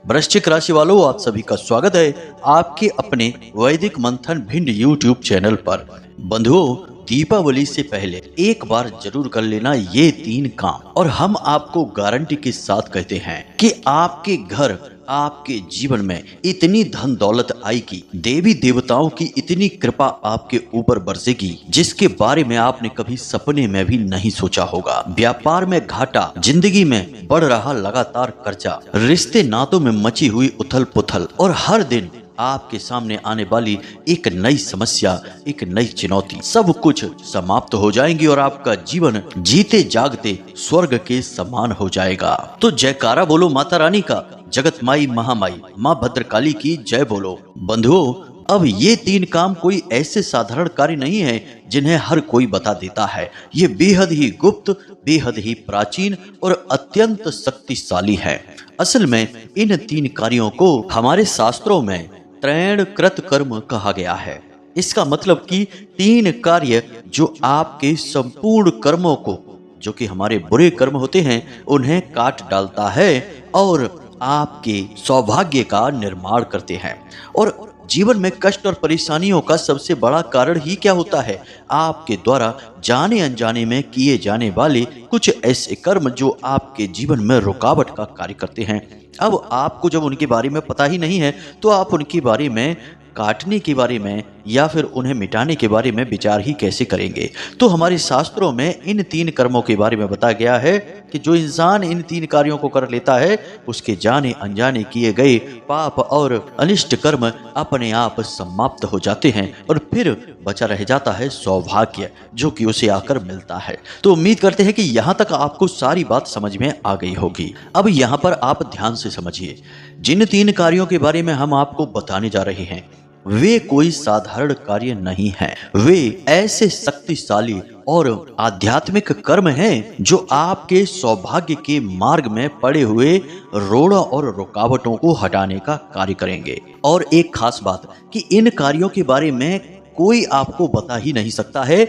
वृश्चिक राशि वालों, आप सभी का स्वागत है आपके अपने वैदिक मंथन भिंड यूट्यूब चैनल पर। बंधुओं, दीपावली से पहले एक बार जरूर कर लेना ये 3 काम, और हम आपको गारंटी के साथ कहते हैं कि आपके घर, आपके जीवन में इतनी धन दौलत आएगी, देवी देवताओं की इतनी कृपा आपके ऊपर बरसेगी जिसके बारे में आपने कभी सपने में भी नहीं सोचा होगा। व्यापार में घाटा, जिंदगी में बढ़ रहा लगातार कर्जा, रिश्ते नातों में मची हुई उथल पुथल, और हर दिन आपके सामने आने वाली एक नई समस्या, एक नई चुनौती, सब कुछ समाप्त हो जाएंगी और आपका जीवन जीते जागते स्वर्ग के समान हो जाएगा। तो जयकारा बोलो माता रानी का, जगत माई महामाई माँ भद्रकाली की जय बोलो। बंधुओं, अब ये 3 काम कोई ऐसे साधारण कार्य नहीं है जिन्हें हर कोई बता देता है। ये बेहद ही गुप्त, बेहद ही प्राचीन और अत्यंत शक्तिशाली है। असल में इन 3 कार्यों को हमारे शास्त्रों में त्रैण कृत कर्म कहा गया है। इसका मतलब कि 3 कार्य जो आपके संपूर्ण कर्मों को, जो कि हमारे बुरे कर्म होते हैं, उन्हें काट डालता है और आपके सौभाग्य का निर्माण करते हैं। और जीवन में कष्ट और परेशानियों का सबसे बड़ा कारण ही क्या होता है? आपके द्वारा जाने अनजाने में किए जाने वाले कुछ ऐसे कर्म जो आपके जीवन में रुकावट का कार्य करते हैं। अब आपको जब उनके बारे में पता ही नहीं है तो आप उनके बारे में, काटने के बारे में या फिर उन्हें मिटाने के बारे में विचार ही कैसे करेंगे? तो हमारे शास्त्रों में इन 3 कर्मों के बारे में बताया गया है कि जो इंसान इन 3 कार्यों को कर लेता है, उसके जाने अनजाने किए गए पाप और अनिष्ट कर्म अपने आप समाप्त हो जाते हैं और फिर बचा रह जाता है सौभाग्य, जो कि उसे आकर मिलता है। तो उम्मीद करते हैं कि यहाँ तक आपको सारी बात समझ में आ गई होगी। अब यहाँ पर आप ध्यान से समझिए, जिन 3 कार्यों के बारे में हम आपको बताने जा रहे हैं वे कोई साधारण कार्य नहीं है। वे ऐसे शक्तिशाली और आध्यात्मिक कर्म हैं जो आपके सौभाग्य के मार्ग में पड़े हुए रोड़ों और रुकावटों को हटाने का कार्य करेंगे। और एक खास बात कि इन कार्यों के बारे में कोई आपको बता ही नहीं सकता है,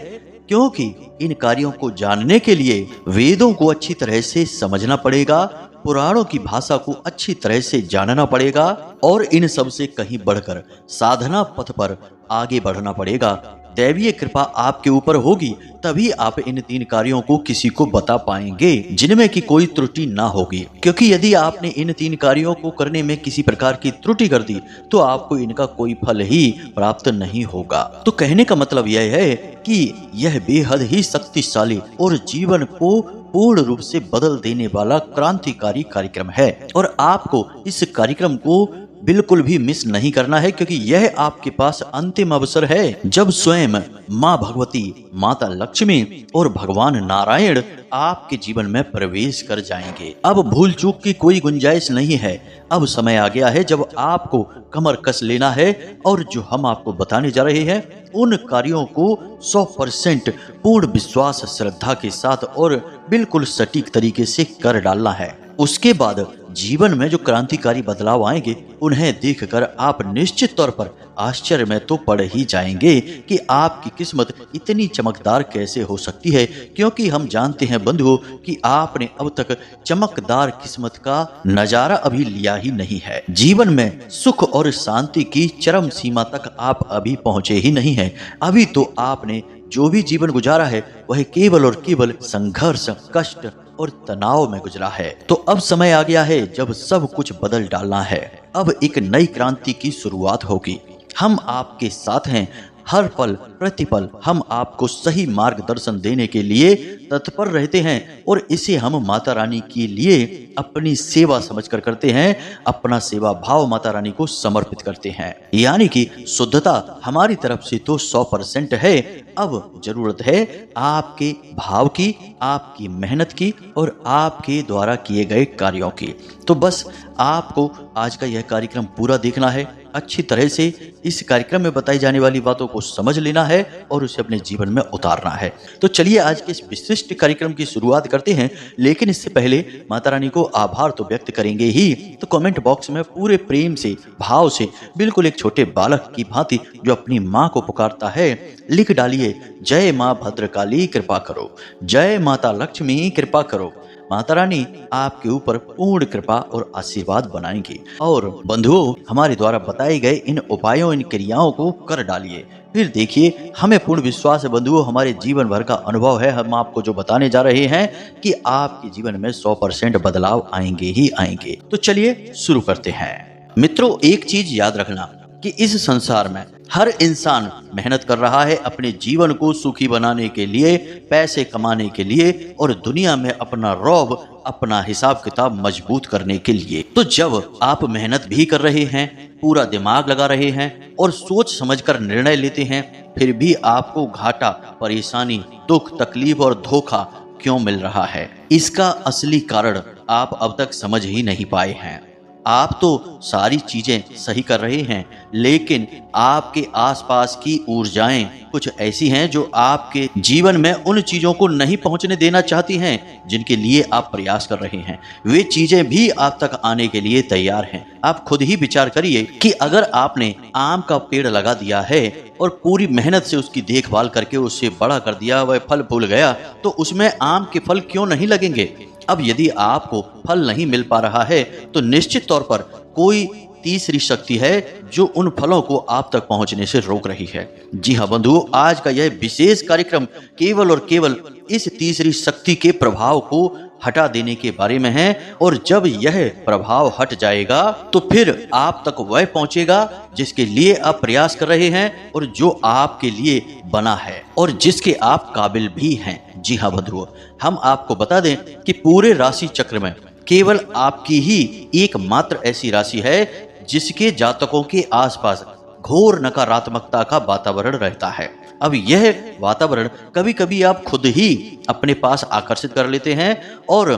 क्योंकि इन कार्यों को जानने के लिए वेदों को अच्छी तरह से समझना पड़ेगा, पुराणों की भाषा को अच्छी तरह से जानना पड़ेगा और इन सब से कहीं बढ़कर साधना पथ पर आगे बढ़ना पड़ेगा। दैवीय कृपा आपके ऊपर होगी तभी आप इन 3 कार्यों को किसी को बता पाएंगे जिनमें की कोई त्रुटि ना होगी, क्योंकि यदि आपने इन 3 कार्यों को करने में किसी प्रकार की त्रुटि कर दी तो आपको इनका कोई फल ही प्राप्त नहीं होगा। तो कहने का मतलब यह है कि यह बेहद ही शक्तिशाली और जीवन को पूर्ण रूप से बदल देने वाला क्रांतिकारी कार्यक्रम है और आपको इस कार्यक्रम को बिल्कुल भी मिस नहीं करना है, क्योंकि यह आपके पास अंतिम अवसर है जब स्वयं माँ भगवती, माता लक्ष्मी और भगवान नारायण आपके जीवन में प्रवेश कर जाएंगे। अब भूल चूक की कोई गुंजाइश नहीं है। अब समय आ गया है जब आपको कमर कस लेना है और जो हम आपको बताने जा रहे हैं उन कार्यों को 100% पूर्ण विश्वास, श्रद्धा के साथ और बिल्कुल सटीक तरीके से कर डालना है। उसके बाद जीवन में जो क्रांतिकारी बदलाव आएंगे उन्हें देखकर आप निश्चित तौर पर आश्चर्य में तो पड़ ही जाएंगे कि आपकी किस्मत इतनी चमकदार कैसे हो सकती है, क्योंकि हम जानते हैं बंधुओं कि आपने अब तक चमकदार किस्मत का नजारा अभी लिया ही नहीं है। जीवन में सुख और शांति की चरम सीमा तक आप अभी पहुंचे ही नहीं हैं। अभी तो आपने जो भी जीवन गुजारा है वह केवल और केवल संघर्ष, कष्ट और तनाव में गुजरा है। तो अब समय आ गया है जब सब कुछ बदल डालना है। अब एक नई क्रांति की शुरुआत होगी। हम आपके साथ हैं, हर पल प्रतिपल हम आपको सही मार्गदर्शन देने के लिए तत्पर रहते हैं और इसे हम माता रानी के लिए अपनी सेवा समझकर करते हैं। अपना सेवा भाव माता रानी को समर्पित करते हैं, यानी कि शुद्धता हमारी तरफ से तो 100% है। अब जरूरत है आपके भाव की, आपकी मेहनत की और आपके द्वारा किए गए कार्यों की। तो बस आपको आज का यह कार्यक्रम पूरा देखना है, अच्छी तरह से इस कार्यक्रम में बताई जाने वाली बातों को समझ लेना है और उसे अपने जीवन में उतारना है। तो चलिए आज के इस विशिष्ट कार्यक्रम की शुरुआत करते हैं, लेकिन इससे पहले माता रानी को आभार तो व्यक्त करेंगे ही, तो कमेंट बॉक्स में पूरे प्रेम से, भाव से, बिल्कुल एक छोटे बालक की भांति जो अपनी माँ को पुकारता है, लिख डालिए, जय माँ भद्रकाली कृपा करो, जय माता लक्ष्मी कृपा करो। माता रानी आपके ऊपर पूर्ण कृपा और आशीर्वाद बनाएंगी। और बंधुओं, हमारे द्वारा बताए गए इन उपायों, इन क्रियाओं को कर डालिए, फिर देखिए हमें पूर्ण विश्वास है बंधुओं, हमारे जीवन भर का अनुभव है, हम आपको जो बताने जा रहे हैं कि आपके जीवन में 100% बदलाव आएंगे ही आएंगे। तो चलिए शुरू करते हैं। मित्रों, एक चीज याद रखना कि इस संसार में हर इंसान मेहनत कर रहा है अपने जीवन को सुखी बनाने के लिए, पैसे कमाने के लिए और दुनिया में अपना रौब, अपना हिसाब किताब मजबूत करने के लिए। तो जब आप मेहनत भी कर रहे हैं, पूरा दिमाग लगा रहे हैं और सोच समझकर निर्णय लेते हैं, फिर भी आपको घाटा, परेशानी, दुख, तकलीफ और धोखा क्यों मिल रहा है, इसका असली कारण आप अब तक समझ ही नहीं पाए हैं। आप तो सारी चीजें सही कर रहे हैं, लेकिन आपके आसपास की ऊर्जाएं कुछ ऐसी हैं जो आपके जीवन में उन चीजों को नहीं पहुंचने देना चाहती हैं जिनके लिए आप प्रयास कर रहे हैं। वे चीजें भी आप तक आने के लिए तैयार हैं। आप खुद ही विचार करिए कि अगर आपने आम का पेड़ लगा दिया है और पूरी मेहनत से उसकी देखभाल करके उससे बड़ा कर दिया, वह फल फूल गया, तो उसमें आम के फल क्यों नहीं लगेंगे? अब यदि आपको फल नहीं मिल पा रहा है तो निश्चित तौर पर कोई तीसरी शक्ति है जो उन फलों को आप तक पहुंचने से रोक रही है। जी हाँ बंधुओं, आज का यह विशेष कार्यक्रम केवल और केवल इस तीसरी शक्ति के प्रभाव को हटा देने के बारे में है। और जब यह प्रभाव हट जाएगा तो फिर आप तक वह पहुंचेगा जिसके लिए आप प्रयास कर रहे हैं और जो आपके लिए बना है और जिसके आप काबिल भी हैं। जी हाँ बंधुओं, हम आपको बता दें कि पूरे राशि चक्र में केवल आपकी ही एकमात्र ऐसी राशि है जिसके जातकों के आसपास घोर नकारात्मकता का वातावरण रहता है। अब यह वातावरण कभी कभी आप खुद ही अपने पास आकर्षित कर लेते हैं और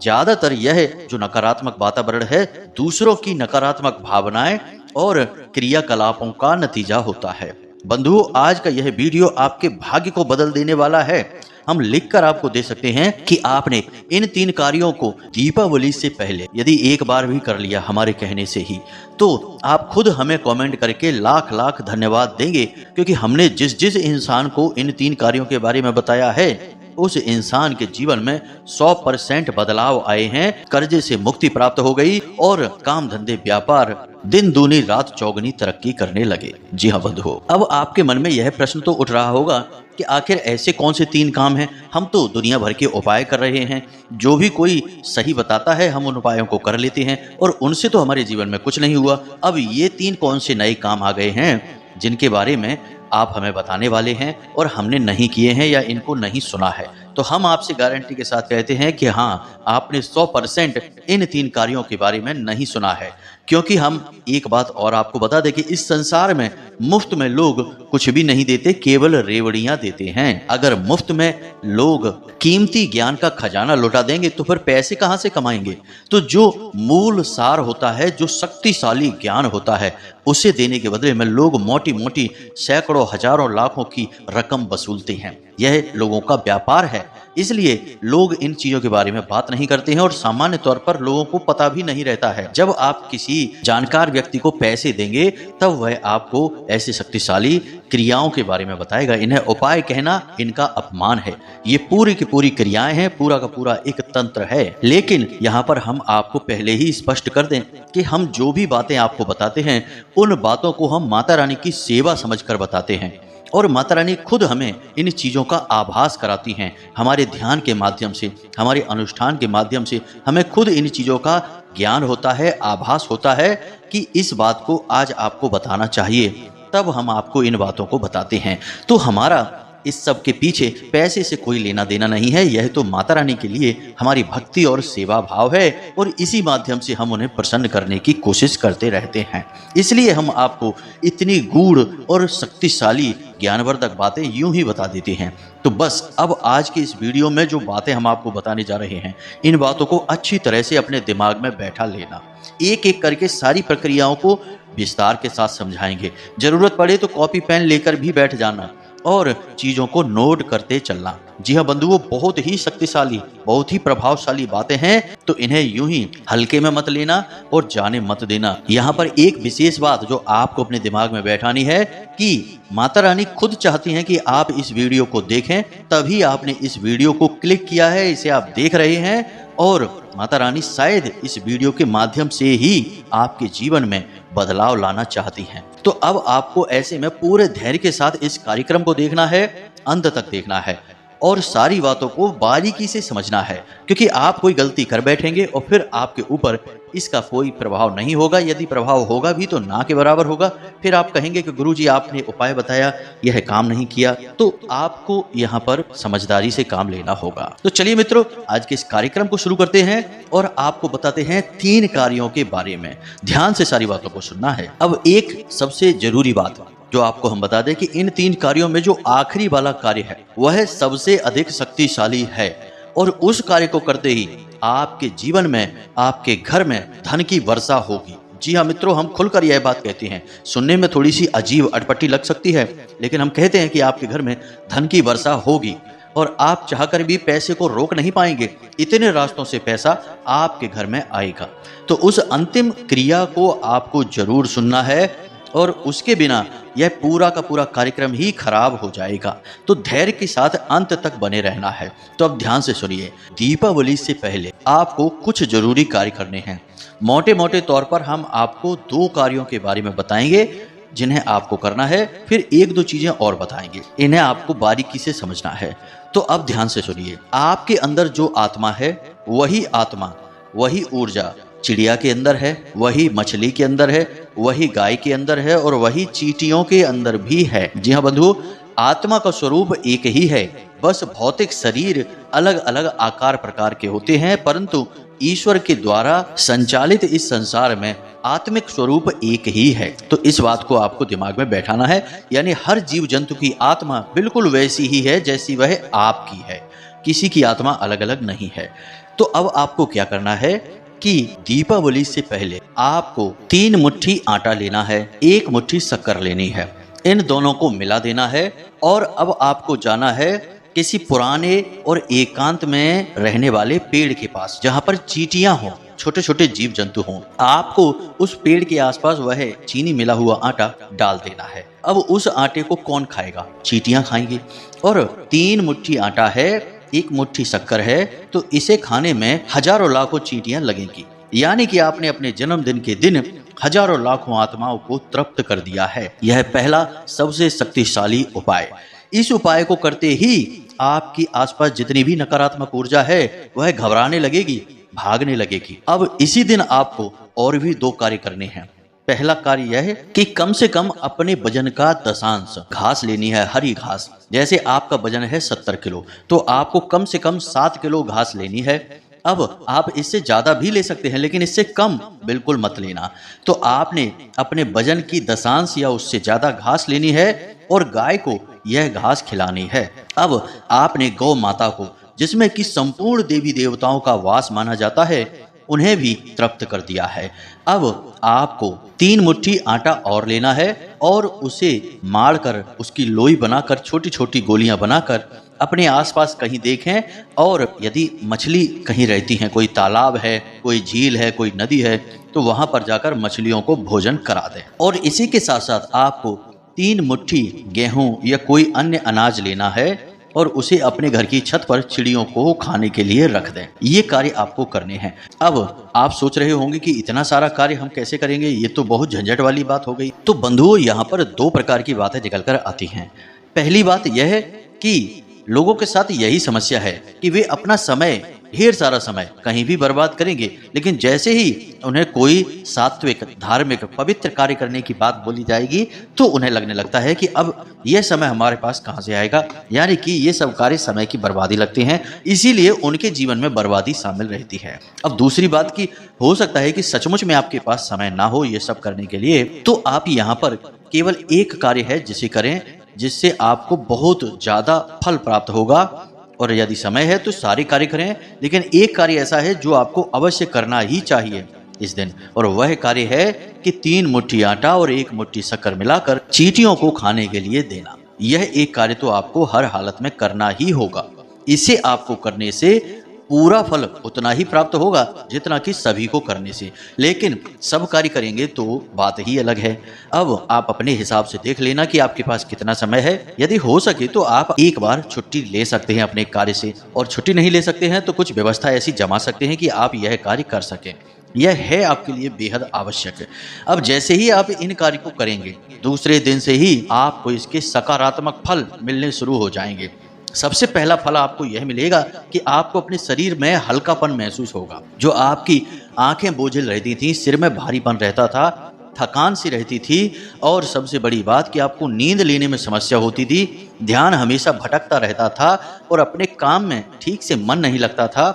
ज्यादातर यह जो नकारात्मक वातावरण है दूसरों की नकारात्मक भावनाएं और क्रियाकलापों का नतीजा होता है। बंधुओं, आज का यह वीडियो आपके भाग्य को बदल देने वाला है। हम लिखकर आपको दे सकते हैं कि आपने इन 3 कार्यों को दीपावली से पहले यदि एक बार भी कर लिया हमारे कहने से ही, तो आप खुद हमें कमेंट करके लाख लाख धन्यवाद देंगे, क्योंकि हमने जिस जिस इंसान को इन 3 कार्यों के बारे में बताया है उस इंसान के जीवन में 100% बदलाव आए हैं। कर्जे से मुक्ति प्राप्त हो गई और काम धंधे व्यापार दिन दूनी रात चौगनी तरक्की करने लगे। जी हाँ बंधुओं, अब आपके मन में यह प्रश्न तो उठ रहा होगा कि आखिर ऐसे कौन से 3 काम हैं? हम तो दुनिया भर के उपाय कर रहे हैं, जो भी कोई सही बताता है हम उन उपायों को कर लेते हैं और उनसे तो हमारे जीवन में कुछ नहीं हुआ। अब ये 3 कौन से नए काम आ गए हैं जिनके बारे में आप हमें बताने वाले हैं और हमने नहीं किए हैं या इनको नहीं सुना है? तो हम आपसे गारंटी के साथ कहते हैं कि हाँ, आपने 100% इन 3 कार्यों के बारे में नहीं सुना है। क्योंकि हम एक बात और आपको बता दें कि इस संसार में मुफ्त में लोग कुछ भी नहीं देते, केवल रेवड़ियां देते हैं। अगर मुफ्त में लोग कीमती ज्ञान का खजाना लुटा देंगे तो फिर पैसे कहां से कमाएंगे? तो जो मूल सार होता है, जो शक्तिशाली ज्ञान होता है, उसे देने के बदले में लोग मोटी मोटी सैकड़ों हजारों लाखों की रकम वसूलते हैं। यह लोगों का व्यापार है, इसलिए लोग इन चीजों के बारे में बात नहीं करते हैं और सामान्य तौर पर लोगों को पता भी नहीं रहता है। जब आप किसी जानकार व्यक्ति को पैसे देंगे तब वह आपको ऐसे शक्तिशाली क्रियाओं के बारे में बताएगा। इन्हें उपाय कहना इनका अपमान है। ये पूरी की पूरी क्रियाएं हैं, पूरा का पूरा एक तंत्र है। लेकिन यहाँ पर हम आपको पहले ही स्पष्ट कर दें कि हम जो भी बातें आपको बताते हैं उन बातों को हम माता रानी की सेवा समझकर बताते हैं और माता रानी खुद हमें इन चीज़ों का आभास कराती हैं। हमारे ध्यान के माध्यम से, हमारे अनुष्ठान के माध्यम से हमें खुद इन चीज़ों का ज्ञान होता है, आभास होता है कि इस बात को आज आपको बताना चाहिए, तब हम आपको इन बातों को बताते हैं। तो हमारा इस सब के पीछे पैसे से कोई लेना देना नहीं है। यह तो माता रानी के लिए हमारी भक्ति और सेवा भाव है और इसी माध्यम से हम उन्हें प्रसन्न करने की कोशिश करते रहते हैं। इसलिए हम आपको इतनी गूढ़ और शक्तिशाली ज्ञानवर्धक बातें यूं ही बता देते हैं। तो बस अब आज के इस वीडियो में जो बातें हम आपको बताने जा रहे हैं, इन बातों को अच्छी तरह से अपने दिमाग में बैठा लेना। एक एक करके सारी प्रक्रियाओं को विस्तार के साथ समझाएंगे। जरूरत पड़े तो कॉपी पेन लेकर भी बैठ जाना और चीजों को नोट करते चलना। जी हाँ बंधुओं, बहुत ही शक्तिशाली, बहुत ही प्रभावशाली बातें हैं, तो इन्हें यूं ही हल्के में मत लेना और जाने मत देना। यहाँ पर एक विशेष बात जो आपको अपने दिमाग में बैठानी है कि माता रानी खुद चाहती हैं कि आप इस वीडियो को देखें, तभी आपने इस वीडियो को क्लिक किया है, इसे आप देख रहे हैं और माता रानी शायद इस वीडियो के माध्यम से ही आपके जीवन में बदलाव लाना चाहती हैं। तो अब आपको ऐसे में पूरे धैर्य के साथ इस कार्यक्रम को देखना है, अंत तक देखना है और सारी बातों को बारीकी से समझना है, क्योंकि आप कोई गलती कर बैठेंगे और फिर आपके ऊपर इसका कोई प्रभाव नहीं होगा। यदि प्रभाव होगा भी तो ना के बराबर होगा। फिर आप कहेंगे कि गुरुजी आपने उपाय बताया, यह काम नहीं किया। तो आपको यहाँ पर समझदारी से काम लेना होगा। तो चलिए मित्रों, आज के इस कार्यक्रम को शुरू करते हैं और आपको बताते हैं 3 कार्यों के बारे में। ध्यान से सारी बातों को सुनना है। अब एक सबसे जरूरी बात जो आपको हम बता दें कि इन 3 कार्यों में जो आखिरी वाला कार्य है वह सबसे अधिक शक्तिशाली है और उस कार्य को करते ही आपके जीवन में, आपके घर में धन की वर्षा होगी। जी हाँ मित्रों, हम खुलकर यह बात कहते हैं। सुनने में थोड़ी सी अजीब अटपटी लग सकती है, लेकिन हम कहते हैं कि आपके घर में धन की वर्षा होगी और आप चाहकर भी पैसे को रोक नहीं पाएंगे। इतने रास्तों से पैसा आपके घर में आएगा। तो उस अंतिम क्रिया को आपको जरूर सुनना है और उसके बिना यह पूरा का पूरा कार्यक्रम ही खराब हो जाएगा। तो धैर्य के साथ अंत तक बने रहना है। तो अब ध्यान से सुनिए। दीपावली से पहले आपको कुछ जरूरी कार्य करने हैं। मोटे मोटे तौर पर हम आपको 2 कार्यों के बारे में बताएंगे जिन्हें आपको करना है, फिर 1-2 चीजें और बताएंगे। इन्हें आपको बारीकी से समझना है। तो अब ध्यान से सुनिए। आपके अंदर जो आत्मा है वही आत्मा, वही ऊर्जा चिड़िया के अंदर है, वही मछली के अंदर है, वही गाय के अंदर है और वही चींटियों के अंदर भी है। जी हाँ बंधुओं, आत्मा का स्वरूप एक ही है, बस भौतिक शरीर अलग अलग आकार प्रकार के होते हैं, परंतु ईश्वर के द्वारा संचालित इस संसार में आत्मिक स्वरूप एक ही है। तो इस बात को आपको दिमाग में बैठाना है। यानी हर जीव जंतु की आत्मा बिल्कुल वैसी ही है जैसी वह आपकी है। किसी की आत्मा अलग अलग नहीं है। तो अब आपको क्या करना है कि दीपावली से पहले आपको 3 मुट्ठी आटा लेना है, 1 मुट्ठी शक्कर लेनी है। इन दोनों को मिला देना है और अब आपको जाना है किसी पुराने और एकांत में रहने वाले पेड़ के पास, जहां पर चींटियां हों, छोटे छोटे जीव जंतु हों। आपको उस पेड़ के आसपास वह चीनी मिला हुआ आटा डाल देना है। अब उस आटे को कौन खाएगा? चींटियां खाएंगी। और 3 मुट्ठी आटा है, 1 मुट्ठी शक्कर है, तो इसे खाने में हजारों लाखों चींटियां लगेंगी। यानी कि आपने अपने जन्मदिन के दिन हजारों लाखों आत्माओं को तृप्त कर दिया है। यह पहला सबसे शक्तिशाली उपाय। इस उपाय को करते ही आपकी आसपास जितनी भी नकारात्मक ऊर्जा है वह घबराने लगेगी, भागने लगेगी। अब इसी दिन आपको और भी 2 कार्य करने हैं। पहला कार्य यह है कि कम से कम अपने वजन का 10 घास लेनी है, हरी घास। जैसे आपका वजन है 70 किलो, तो आपको कम से कम 7 किलो घास लेनी है। अब आप इससे ज्यादा भी ले सकते हैं, लेकिन इससे कम बिल्कुल मत लेना। तो आपने अपने वजन की 10 या उससे ज्यादा घास लेनी है और गाय को यह घास खिलानी है। अब आपने गौ माता को, जिसमें कि संपूर्ण देवी देवताओं का वास माना जाता है, उन्हें भी तृप्त कर दिया है। अब आपको 3 मुट्ठी आटा और लेना है और उसे माड़कर उसकी लोई बनाकर, छोटी छोटी गोलियां बनाकर अपने आसपास कहीं देखें, और यदि मछली कहीं रहती हैं, कोई तालाब है, कोई झील है, कोई नदी है, तो वहां पर जाकर मछलियों को भोजन करा दें। और इसी के साथ साथ आपको 3 मुट्ठी गेहूं या कोई अन्य अनाज लेना है और उसे अपने घर की छत पर चिड़ियों को खाने के लिए रख दें। ये कार्य आपको करने हैं। अब आप सोच रहे होंगे कि इतना सारा कार्य हम कैसे करेंगे, ये तो बहुत झंझट वाली बात हो गई। तो बंधुओं, यहाँ पर 2 प्रकार की बातें निकलकर आती हैं। पहली बात यह है कि लोगों के साथ यही समस्या है कि वे अपना समय, ढेर सारा समय कहीं भी बर्बाद करेंगे, लेकिन जैसे ही उन्हें कोई सात्विक, धार्मिक, पवित्र कार्य करने की बात बोली जाएगी तो उन्हें लगने लगता है कि अब यह समय हमारे पास कहां से आएगा। यानी कि ये सब कार्य समय की बर्बादी लगते हैं, इसीलिए उनके जीवन में बर्बादी शामिल रहती है। अब दूसरी बात की, हो सकता है कि सचमुच में आपके पास समय ना हो ये सब करने के लिए, तो आप यहाँ पर केवल एक कार्य है जिसे करें, जिससे आपको बहुत ज्यादा फल प्राप्त होगा। और यदि समय है तो सारे कार्य करें, लेकिन एक कार्य ऐसा है जो आपको अवश्य करना ही चाहिए इस दिन, और वह कार्य है कि 3 मुट्ठी आटा और 1 मुट्ठी शक्कर मिलाकर चींटियों को खाने के लिए देना। यह एक कार्य तो आपको हर हालत में करना ही होगा। इसे आपको करने से पूरा फल उतना ही प्राप्त होगा जितना कि सभी को करने से, लेकिन सब कार्य करेंगे तो बात ही अलग है। अब आप अपने हिसाब से देख लेना कि आपके पास कितना समय है। यदि हो सके तो आप एक बार छुट्टी ले सकते हैं अपने कार्य से, और छुट्टी नहीं ले सकते हैं तो कुछ व्यवस्था ऐसी जमा सकते हैं कि आप यह कार्य कर सकें। यह है आपके लिए बेहद आवश्यक। अब जैसे ही आप इन कार्य को करेंगे, दूसरे दिन से ही आपको इसके सकारात्मक फल मिलने शुरू हो जाएंगे। सबसे पहला फल आपको यह मिलेगा कि आपको अपने शरीर में हल्कापन महसूस होगा। जो आपकी आंखें बोझिल रहती थी, सिर में भारीपन रहता था, थकान सी रहती थी, और सबसे बड़ी बात कि आपको नींद लेने में समस्या होती थी, ध्यान हमेशा भटकता रहता था और अपने काम में ठीक से मन नहीं लगता था,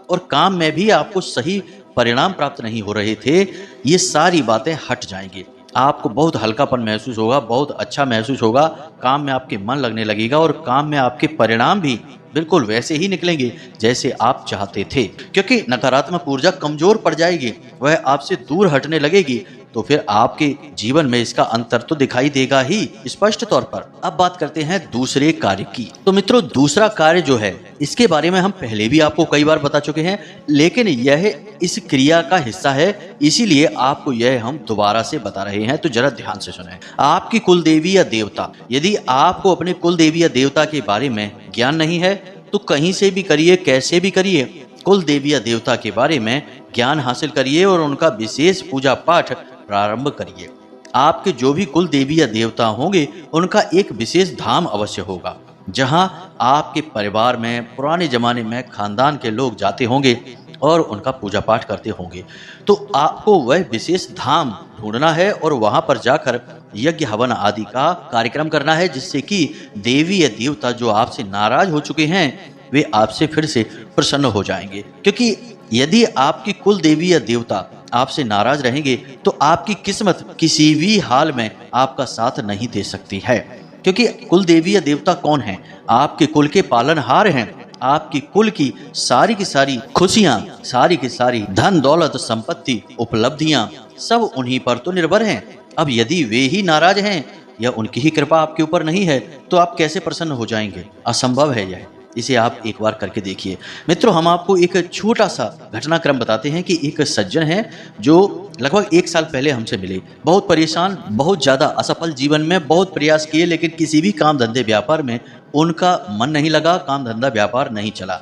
और काम में भी आपको सही परिणाम प्राप्त नहीं हो रहे थे, ये सारी बातें हट जाएंगी। आपको बहुत हल्कापन महसूस होगा, बहुत अच्छा महसूस होगा, काम में आपके मन लगने लगेगा और काम में आपके परिणाम भी बिल्कुल वैसे ही निकलेंगे जैसे आप चाहते थे, क्योंकि नकारात्मक ऊर्जा कमजोर पड़ जाएगी, वह आपसे दूर हटने लगेगी। तो फिर आपके जीवन में इसका अंतर तो दिखाई देगा ही स्पष्ट तौर पर। अब बात करते हैं दूसरे कार्य की। तो मित्रों, दूसरा कार्य जो है, इसके बारे में हम पहले भी आपको कई बार बता चुके हैं, लेकिन यह इस क्रिया का हिस्सा है, इसीलिए आपको यह हम दोबारा से बता रहे हैं, तो जरा ध्यान से सुनें। आपकी कुल देवी या देवता, यदि आपको अपने कुल देवी या देवता के बारे में ज्ञान नहीं है तो कहीं से भी करिए, कैसे भी करिए, कुल देवी या देवता के बारे में ज्ञान हासिल करिए और उनका विशेष पूजा पाठ प्रारंभ करिए। आपके जो भी कुल देवी या देवता होंगे, उनका एक विशेष धाम अवश्य होगा, जहां आपके परिवार में पुराने जमाने में खानदान के लोग जाते होंगे और उनका पूजा पाठ करते होंगे। तो आपको वह विशेष धाम ढूंढना है और वहां पर जाकर यज्ञ हवन आदि का कार्यक्रम करना है, जिससे कि देवी या देवता जो आपसे नाराज हो चुके हैं, वे आपसे फिर से प्रसन्न हो जाएंगे। क्योंकि यदि आपकी कुल देवी या देवता आपसे नाराज रहेंगे तो आपकी किस्मत किसी भी हाल में आपका साथ नहीं दे सकती है। क्योंकि कुल देवी या देवता कौन है? आपके कुल के पालनहार हैं। आपकी कुल की सारी खुशियां, सारी की सारी धन दौलत संपत्ति उपलब्धियां सब उन्हीं पर तो निर्भर हैं। अब यदि वे ही नाराज हैं या उनकी ही कृपा आपके ऊपर नहीं है तो आप कैसे प्रसन्न हो जाएंगे? असंभव है यह। इसे आप एक बार करके देखिए। मित्रों, हम आपको एक छोटा सा घटनाक्रम बताते हैं कि एक सज्जन हैं जो लगभग 1 साल पहले हमसे मिले, बहुत परेशान, बहुत ज़्यादा असफल जीवन में, बहुत प्रयास किए, लेकिन किसी भी काम धंधे व्यापार में उनका मन नहीं लगा, काम धंधा व्यापार नहीं चला।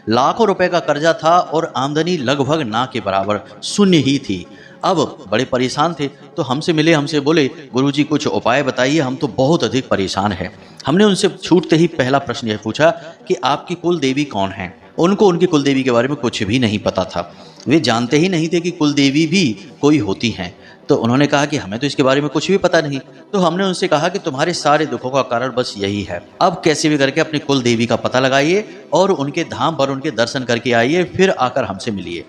लाखों रुपए का कर्जा था और आमदनी लगभग ना के बराबर, शून्य ही थी। अब बड़े परेशान थे तो हमसे मिले, हमसे बोले, गुरुजी कुछ उपाय बताइए, हम तो बहुत अधिक परेशान हैं। हमने उनसे छूटते ही पहला प्रश्न यह पूछा कि आपकी कुल देवी कौन है? उनको उनकी कुल देवी के बारे में कुछ भी नहीं पता था। वे जानते ही नहीं थे कि कुल देवी भी कोई होती हैं। तो उन्होंने कहा कि हमें तो इसके बारे में कुछ भी पता नहीं। तो हमने उनसे कहा कि तुम्हारे सारे दुखों का कारण बस यही है। अब कैसे भी करके अपनी कुल देवी का पता लगाइए और उनके धाम पर उनके दर्शन करके आइए, फिर आकर हमसे मिलिए।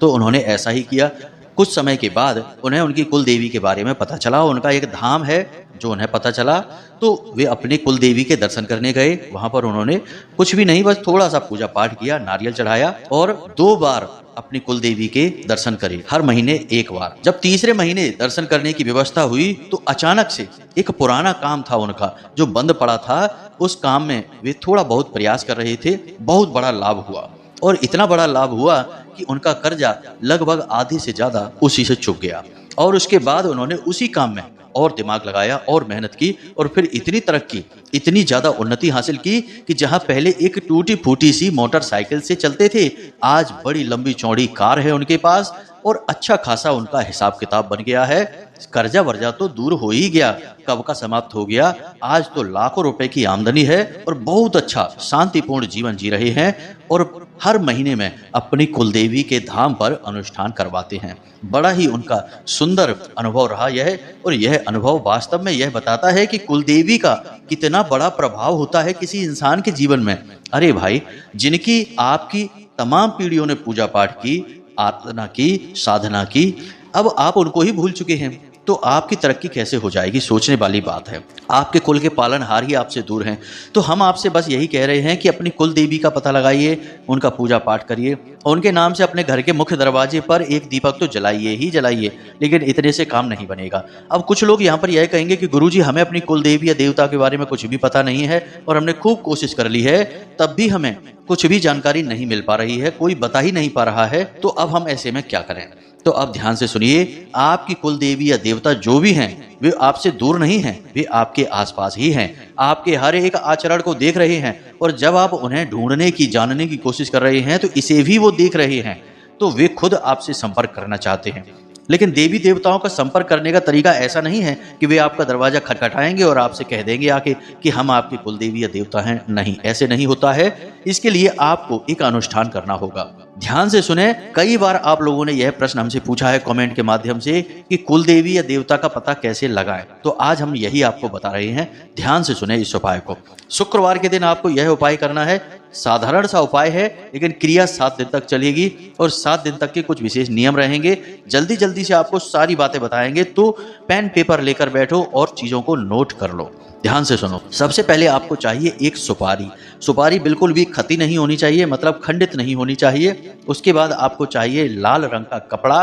तो उन्होंने ऐसा ही किया। कुछ समय के बाद उन्हें उनकी कुल देवी के बारे में पता चला, उनका एक धाम है जो उन्हें पता चला। तो वे अपनी कुल देवी के दर्शन करने गए। वहां पर उन्होंने कुछ भी नहीं, बस थोड़ा सा पूजा पाठ किया, नारियल चढ़ाया और 2 बार अपनी कुल देवी के दर्शन करे, हर महीने 1 बार। जब तीसरे महीने दर्शन करने की व्यवस्था हुई तो अचानक से एक पुराना काम था उनका जो बंद पड़ा था, उस काम में वे थोड़ा बहुत प्रयास कर रहे थे। बहुत बड़ा लाभ हुआ और इतना बड़ा लाभ हुआ कि उनका कर्जा लगभग आधे से ज्यादा उसी से चुक गया। और उसके बाद उन्होंने उसी काम में और दिमाग लगाया और मेहनत की और फिर इतनी तरक्की, इतनी ज्यादा उन्नति हासिल की कि जहां पहले एक टूटी फूटी सी मोटरसाइकिल से चलते थे, आज बड़ी लंबी चौड़ी कार है उनके पास और अच्छा खासा उनका हिसाब किताब बन गया है। कर्जा वर्जा तो दूर हो ही गया, कब का समाप्त हो गया। आज तो लाखों रुपए की आमदनी है और बहुत अच्छा शांतिपूर्ण जीवन जी रहे हैं और हर महीने में अपनी कुलदेवी के धाम पर अनुष्ठान करवाते हैं। बड़ा ही उनका सुंदर अनुभव रहा यह, और यह अनुभव वास्तव में यह बताता है कि कुलदेवी का कितना बड़ा प्रभाव होता है किसी इंसान के जीवन में। अरे भाई, जिनकी आपकी तमाम पीढ़ियों ने पूजा पाठ की, आराधना की, साधना की, अब आप उनको ही भूल चुके हैं। तो आपकी तरक्की कैसे हो जाएगी, सोचने वाली बात है। आपके कुल के पालनहार ही आपसे दूर हैं। तो हम आपसे बस यही कह रहे हैं कि अपनी कुल देवी का पता लगाइए, उनका पूजा पाठ करिए, उनके नाम से अपने घर के मुख्य दरवाजे पर एक दीपक तो जलाइए ही जलाइए। लेकिन इतने से काम नहीं बनेगा। अब कुछ लोग यहाँ पर यह कहेंगे कि गुरुजी हमें अपनी कुल देवी या देवता के बारे में कुछ भी पता नहीं है और हमने खूब कोशिश कर ली है, तब भी हमें कुछ भी जानकारी नहीं मिल पा रही है, कोई बता ही नहीं पा रहा है, तो अब हम ऐसे में क्या करें। तो अब ध्यान से सुनिए, आपकी कुल देवी या देवता जो भी हैं वे आपसे दूर नहीं हैं, वे आपके आसपास ही हैं, आपके हर एक आचरण को देख रहे हैं। और जब आप उन्हें ढूंढने की, जानने की कोशिश कर रहे हैं तो इसे भी वो देख रहे हैं। तो वे खुद आपसे संपर्क करना चाहते हैं। लेकिन देवी देवताओं का संपर्क करने का तरीका ऐसा नहीं है कि वे आपका दरवाजा खटखटाएंगे और आपसे कह देंगे आके कि हम आपकी कुल देवी या देवता हैं। नहीं, ऐसे नहीं होता है। इसके लिए आपको एक अनुष्ठान करना होगा। ध्यान से सुने, कई बार आप लोगों ने यह प्रश्न हमसे पूछा है कमेंट के माध्यम से कि कुल देवी या देवता का पता कैसे लगाएं। तो आज हम यही आपको बता रहे हैं। ध्यान से सुने इस उपाय को। शुक्रवार के दिन आपको यह उपाय करना है। साधारण सा उपाय है, लेकिन क्रिया 7 दिन तक चलेगी और 7 दिन तक के कुछ विशेष नियम रहेंगे। जल्दी जल्दी से आपको सारी बातें बताएंगे, तो पेन पेपर लेकर बैठो और चीजों को नोट कर लो। ध्यान से सुनो। सबसे पहले आपको चाहिए एक सुपारी। सुपारी बिल्कुल भी खती नहीं होनी चाहिए, मतलब खंडित नहीं होनी चाहिए। उसके बाद आपको चाहिए लाल रंग का कपड़ा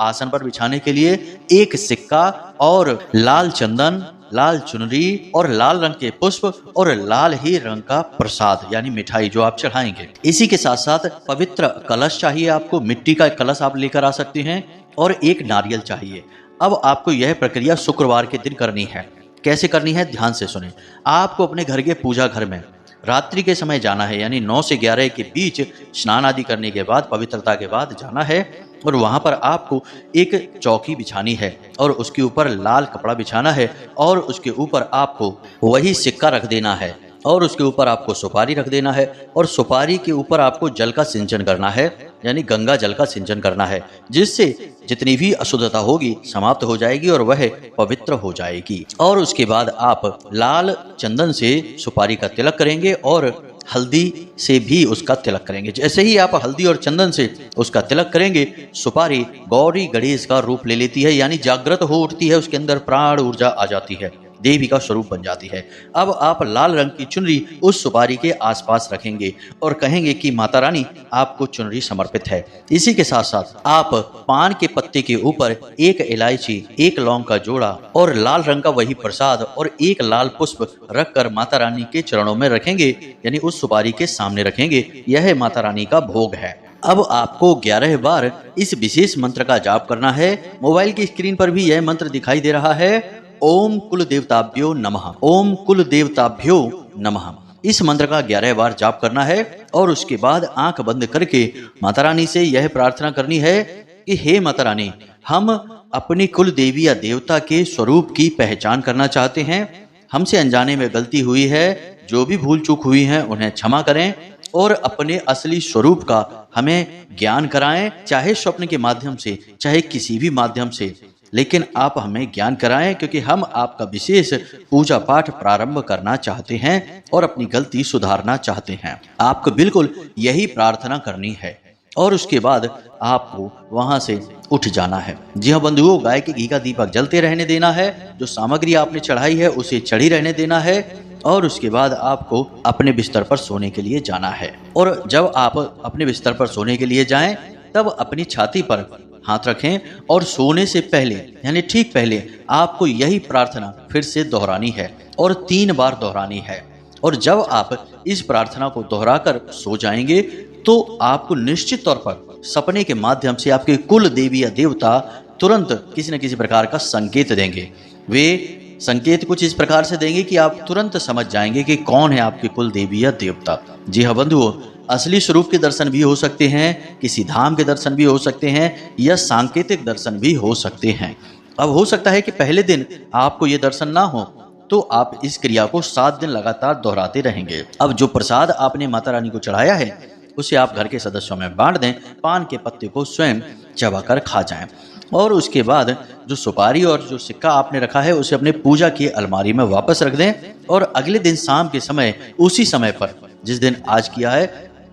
आसन पर बिछाने के लिए, एक सिक्का और लाल चंदन, लाल चुनरी और लाल रंग के पुष्प और लाल ही रंग का प्रसाद यानी मिठाई जो आप चढ़ाएंगे। इसी के साथ साथ पवित्र कलश चाहिए आपको, मिट्टी का कलश आप लेकर आ सकते हैं, और एक नारियल चाहिए। अब आपको यह प्रक्रिया शुक्रवार के दिन करनी है। कैसे करनी है, ध्यान से सुने। आपको अपने घर के पूजा घर में रात्रि के समय जाना है, यानी 9 से 11 के बीच स्नान आदि करने के बाद, पवित्रता के बाद जाना है। और वहां पर आपको एक चौकी बिछानी है और उसके ऊपर लाल कपड़ा बिछाना है और उसके ऊपर आपको वही सिक्का रख देना है और उसके ऊपर आपको सुपारी रख देना है और सुपारी के ऊपर आपको जल का सिंचन करना है, यानी गंगा जल का सिंचन करना है, जिससे जितनी भी अशुद्धता होगी समाप्त हो जाएगी और वह पवित्र हो जाएगी। और उसके बाद आप लाल चंदन से सुपारी का तिलक करेंगे और हल्दी से भी उसका तिलक करेंगे। जैसे ही आप हल्दी और चंदन से उसका तिलक करेंगे, सुपारी गौरी गणेश का रूप ले लेती है, यानी जागृत हो उठती है, उसके अंदर प्राण ऊर्जा आ जाती है, देवी का स्वरूप बन जाती है। अब आप लाल रंग की चुनरी उस सुपारी के आसपास रखेंगे और कहेंगे कि माता रानी आपको चुनरी समर्पित है। इसी के साथ साथ आप पान के पत्ते के ऊपर एक इलायची, एक लौंग का जोड़ा और लाल रंग का वही प्रसाद और एक लाल पुष्प रखकर माता रानी के चरणों में रखेंगे, यानी उस सुपारी के सामने रखेंगे। यह माता रानी का भोग है। अब आपको 11 बार इस विशेष मंत्र का जाप करना है। मोबाइल की स्क्रीन पर भी यह मंत्र दिखाई दे रहा है, ओम कुल देवताभ्यो नमः, ओम कुल देवताभ्यो नमः। इस मंत्र का 11 बार जाप करना है और उसके बाद आंख बंद करके माता रानी से यह प्रार्थना करनी है कि हे माता रानी, हम अपनी कुल देवी या देवता के स्वरूप की पहचान करना चाहते हैं। हमसे अनजाने में गलती हुई है, जो भी भूल चूक हुई है उन्हें क्षमा करें और अपने असली स्वरूप का हमें ज्ञान कराएं, चाहे स्वप्न के माध्यम से, चाहे किसी भी माध्यम से, लेकिन आप हमें ज्ञान कराएं, क्योंकि हम आपका विशेष पूजा पाठ प्रारंभ करना चाहते हैं और अपनी गलती सुधारना चाहते हैं। आपको बिल्कुल यही प्रार्थना करनी है और उसके बाद आपको वहां से उठ जाना है। जी हाँ बंधुओं, गाय के घी का दीपक जलते रहने देना है, जो सामग्री आपने चढ़ाई है उसे चढ़ी रहने देना है और उसके बाद आपको अपने बिस्तर पर सोने के लिए जाना है। और जब आप अपने बिस्तर पर सोने के लिए जाएं, तब अपनी छाती पर हाथ रखें और सोने से पहले, यानी ठीक पहले, आपको यही प्रार्थना फिर से दोहरानी है और 3 बार दोहरानी है। और जब आप इस प्रार्थना को दोहराकर सो जाएंगे तो आपको निश्चित तौर पर सपने के माध्यम से आपके कुल देवी या देवता तुरंत किसी न किसी प्रकार का संकेत देंगे। वे संकेत कुछ इस प्रकार से देंगे कि आप तुरंत समझ जाएंगे कि कौन है आपकी कुल देवी या देवता। जी हाँ बंधुओं, असली स्वरूप के दर्शन भी हो सकते हैं, किसी धाम के दर्शन भी हो सकते हैं या सांकेतिक दर्शन भी हो सकते हैं। अब हो सकता है कि पहले दिन आपको ये दर्शन ना हो, तो आप इस क्रिया को 7 दिन लगातार दोहराते रहेंगे। अब जो प्रसाद आपने माता रानी को चढ़ाया है उसे आप घर के सदस्यों में बांट दें, पान के पत्ते को स्वयं चबाकर खा जाएं और उसके बाद जो सुपारी और जो सिक्का आपने रखा है उसे अपने पूजा की अलमारी में वापस रख दें और अगले दिन शाम के समय, उसी समय पर जिस दिन आज किया है,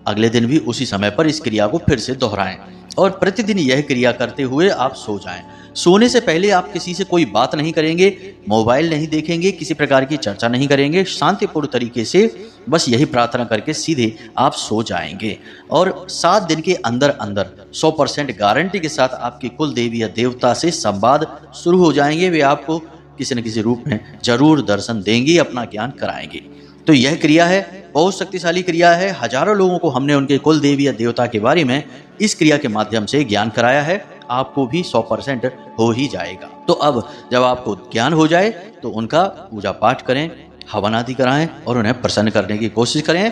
अगले दिन भी उसी समय पर इस क्रिया को फिर से दोहराएं और प्रतिदिन यह क्रिया करते हुए आप सो जाएं। सोने से पहले आप किसी से कोई बात नहीं करेंगे, मोबाइल नहीं देखेंगे, किसी प्रकार की चर्चा नहीं करेंगे, शांतिपूर्ण तरीके से बस यही प्रार्थना करके सीधे आप सो जाएंगे। और 7 दिन के अंदर अंदर 100% गारंटी के साथ आपकी कुल देवी या देवता से संवाद शुरू हो जाएंगे। वे आपको किसी न किसी रूप में जरूर दर्शन देंगी, अपना ज्ञान कराएंगे। तो यह क्रिया है, बहुत शक्तिशाली क्रिया है। हजारों लोगों को हमने उनके कुल देवी या देवता के बारे में इस क्रिया के माध्यम से ज्ञान कराया है। आपको भी 100% हो ही जाएगा। तो अब जब आपको ज्ञान हो जाए तो उनका पूजा पाठ करें, हवन आदि कराएं और उन्हें प्रसन्न करने की कोशिश करें।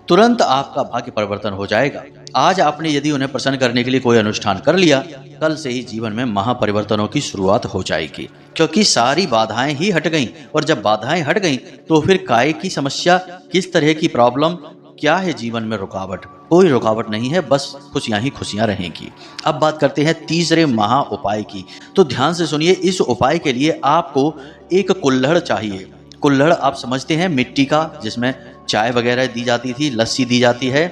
तुरंत आपका भाग्य परिवर्तन हो जाएगा। आज आपने यदि उन्हें प्रसन्न करने के लिए कोई अनुष्ठान कर लिया, कल से ही जीवन में महापरिवर्तनों की शुरुआत हो जाएगी, क्योंकि सारी बाधाएं ही हट गईं। और जब बाधाएं हट गईं तो फिर काय की समस्या, किस तरह की प्रॉब्लम, क्या है जीवन में रुकावट? कोई रुकावट नहीं है, बस खुशियां ही खुशियां रहेंगी। अब बात करते हैं तीसरे महा उपाय की। तो ध्यान से सुनिए, इस उपाय के लिए आपको एक कुल्हड़ चाहिए। कुल्हड़ आप समझते हैं, मिट्टी का, जिसमें चाय वगैरह दी जाती थी, लस्सी दी जाती है,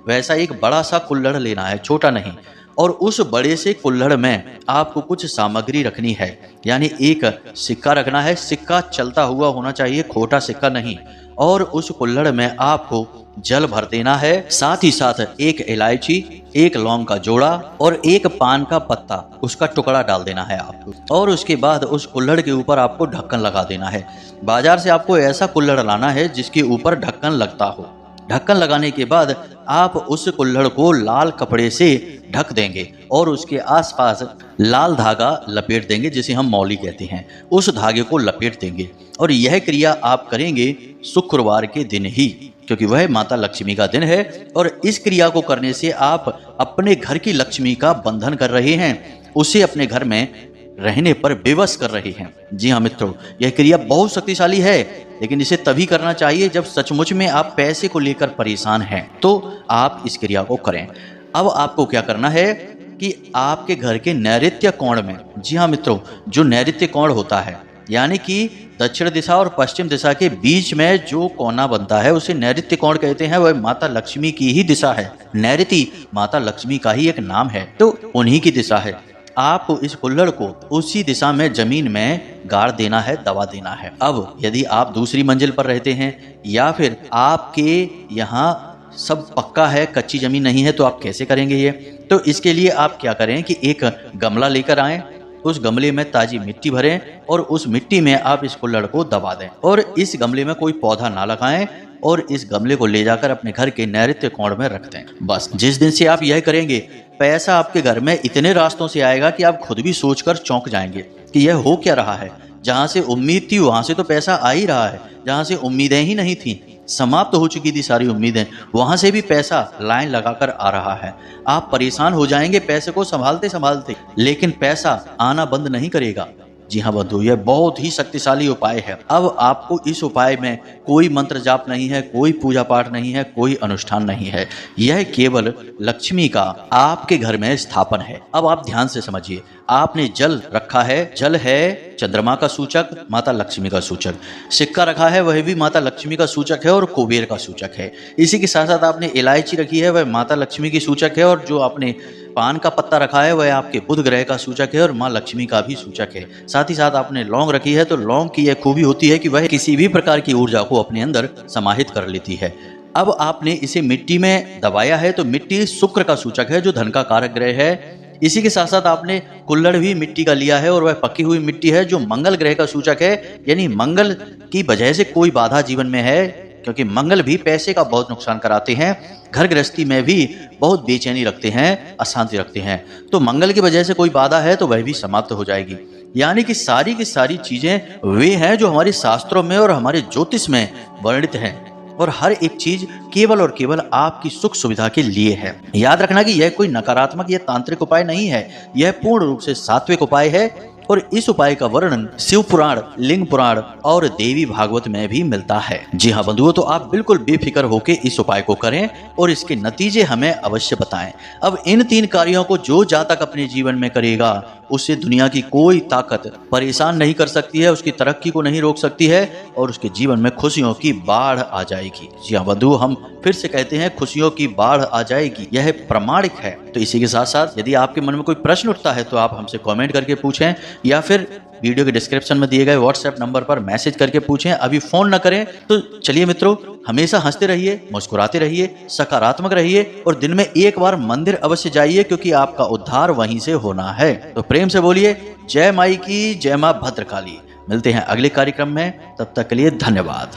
वैसा एक बड़ा सा कुल्हड़ लेना है, छोटा नहीं। और उस बड़े से कुल्हड़ में आपको कुछ सामग्री रखनी है, यानी एक सिक्का रखना है। सिक्का चलता हुआ होना चाहिए, खोटा सिक्का नहीं। और उस कुल्हड़ में आपको जल भर देना है। साथ ही साथ एक इलायची, एक लौंग का जोड़ा और एक पान का पत्ता, उसका टुकड़ा डाल देना है आपको। और उसके बाद उस कुल्हड़ के ऊपर आपको ढक्कन लगा देना है। बाजार से आपको ऐसा कुल्हड़ लाना है जिसके ऊपर ढक्कन लगता हो। ढक्कन लगाने के बाद आप उस कुल्हड़ को लाल कपड़े से ढक देंगे और उसके आसपास लाल धागा लपेट देंगे, जिसे हम मौली कहते हैं। उस धागे को लपेट देंगे और यह क्रिया आप करेंगे शुक्रवार के दिन ही, क्योंकि वह माता लक्ष्मी का दिन है। और इस क्रिया को करने से आप अपने घर की लक्ष्मी का बंधन कर रहे हैं, उसे अपने घर में रहने पर विवश कर रहे हैं। जी हाँ मित्रों, यह क्रिया बहुत शक्तिशाली है, लेकिन इसे तभी करना चाहिए जब सचमुच में आप पैसे को लेकर परेशान हैं, तो आप इस क्रिया को करें। अब आपको क्या करना है कि आपके घर के नैऋत्य कोण में, जी हाँ मित्रों, जो नैऋत्य कोण होता है, यानी कि दक्षिण दिशा और पश्चिम दिशा के बीच में जो कोना बनता है, उसे नैऋत्य कोण कहते हैं। वह माता लक्ष्मी की ही दिशा है। नैऋति माता लक्ष्मी का ही एक नाम है, तो उन्हीं की दिशा है। आपको इस कुल्हड़ को उसी दिशा में जमीन में गाड़ देना है, दबा देना है। अब यदि आप दूसरी मंजिल पर रहते हैं या फिर आपके यहाँ सब पक्का है, कच्ची जमीन नहीं है, तो आप कैसे करेंगे ये? तो इसके लिए आप क्या करें कि एक गमला लेकर आएं, उस गमले में ताजी मिट्टी भरें और उस मिट्टी में आप इस कुल्हड़ को दबा दें। और इस गमले में कोई पौधा ना लगाएं और इस गमले को ले जाकर अपने घर के नैऋत्य कोण में रख दें। बस जिस दिन से आप यह करेंगे, पैसा आपके घर में इतने रास्तों से आएगा कि आप खुद भी सोचकर चौंक जाएंगे कि यह हो क्या रहा है। जहां से उम्मीद थी वहां से तो पैसा आ ही रहा है, जहां से उम्मीदें ही नहीं थी, समाप्त हो चुकी थी सारी उम्मीदें, वहां से भी पैसा लाइन लगाकर आ रहा है। आप परेशान हो जाएंगे पैसे को संभालते संभालते, लेकिन पैसा आना बंद नहीं करेगा। जी हाँ बंधु, यह बहुत ही शक्तिशाली उपाय है। अब आपको इस उपाय में कोई मंत्र जाप नहीं है, कोई पूजा पाठ नहीं है, कोई अनुष्ठान नहीं है। यह केवल लक्ष्मी का आपके घर में स्थापन है। अब आप ध्यान से समझिए, आपने जल रखा है, जल है चंद्रमा का सूचक, माता लक्ष्मी का सूचक। सिक्का रखा है, वह भी माता लक्ष्मी का सूचक है और कुबेर का सूचक है। इसी के साथ साथ आपने इलायची रखी है, वह माता लक्ष्मी की सूचक है। और जो आपने पान का पत्ता रखा है, वह आपके बुध ग्रह का सूचक है और माँ लक्ष्मी का भी सूचक है। साथ ही साथ आपने लौंग रखी है, तो लौंग की यह खूबी होती है कि वह किसी भी प्रकार की ऊर्जा को अपने अंदर समाहित कर लेती है। अब आपने इसे मिट्टी में दबाया है, तो मिट्टी शुक्र का सूचक है, जो धन का कारक ग्रह है। इसी के साथ साथ आपने कुल्हड़ भी मिट्टी का लिया है और वह पकी हुई मिट्टी है, जो मंगल ग्रह का सूचक है। यानी मंगल की वजह से कोई बाधा जीवन में है, क्योंकि मंगल भी पैसे का बहुत नुकसान कराते हैं, घर गृहस्थी में भी बहुत बेचैनी रखते हैं, अशांति रखते हैं। तो मंगल की वजह से कोई बाधा है तो वह भी समाप्त हो जाएगी। यानी कि सारी की सारी चीजें वे हैं जो हमारे शास्त्रों में और हमारे ज्योतिष में वर्णित हैं, और हर एक चीज केवल और केवल आपकी सुख सुविधा के लिए है। याद रखना कि यह कोई नकारात्मक या तांत्रिक उपाय नहीं है, यह पूर्ण रूप से सात्विक उपाय है। और इस उपाय का वर्णन शिव पुराण, लिंग पुराण और देवी भागवत में भी मिलता है। जी हाँ बंधुओं, तो आप बिल्कुल बेफिक्र होकर इस उपाय को करें और इसके नतीजे हमें अवश्य बताएं। अब इन 3 कार्यों को जो जातक अपने जीवन में करेगा, उससे दुनिया की कोई ताकत परेशान नहीं कर सकती है, उसकी तरक्की को नहीं रोक सकती है और उसके जीवन में खुशियों की बाढ़ आ जाएगी। जी हाँ बंधु, हम फिर से कहते हैं खुशियों की बाढ़ आ जाएगी, यह प्रमाणिक है। तो इसी के साथ साथ यदि आपके मन में कोई प्रश्न उठता है तो आप हमसे कमेंट करके पूछें या फिर वीडियो के डिस्क्रिप्शन में दिए गए व्हाट्सएप नंबर पर मैसेज करके पूछें। अभी फोन न करें। तो चलिए मित्रों, हमेशा हंसते रहिए, मुस्कुराते रहिए, सकारात्मक रहिए और दिन में एक बार मंदिर अवश्य जाइए, क्योंकि आपका उद्धार वहीं से होना है। तो प्रेम से बोलिए जय माई की, जय मां भद्रकाली। मिलते हैं अगले कार्यक्रम में, तब तक के लिए धन्यवाद।